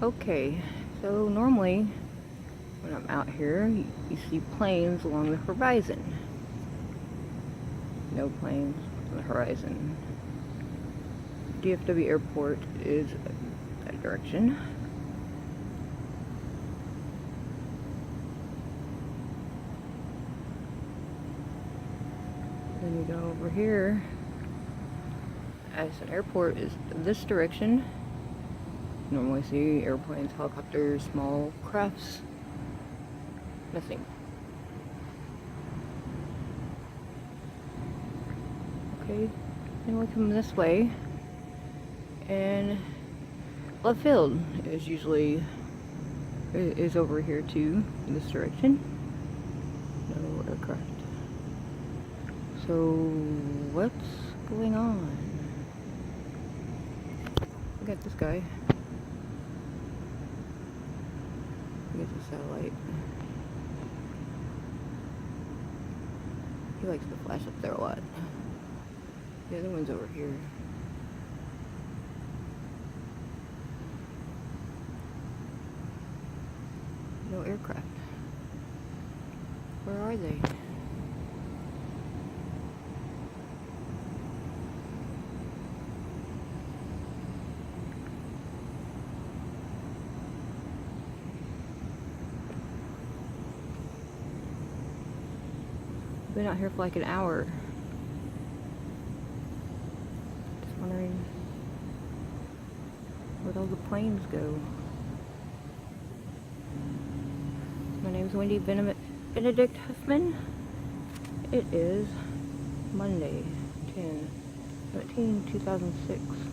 Okay, so normally when I'm out here, you see planes along the horizon. No planes on the horizon. DFW Airport is that direction. Then you go over here. Addison Airport is this direction. You normally see airplanes, helicopters, small crafts. Nothing. Okay, then we come this way, and left field is usually is over here too, in this direction. No aircraft. So what's going on? Look at this guy. Look at the satellite. He likes to flash up there a lot. The other one's over here. No aircraft. Where are they? I've been out here for like an hour. Just wondering where'd all the planes go. My name's Wendy Benedict-Huffman. It is Monday, 10/17/2006.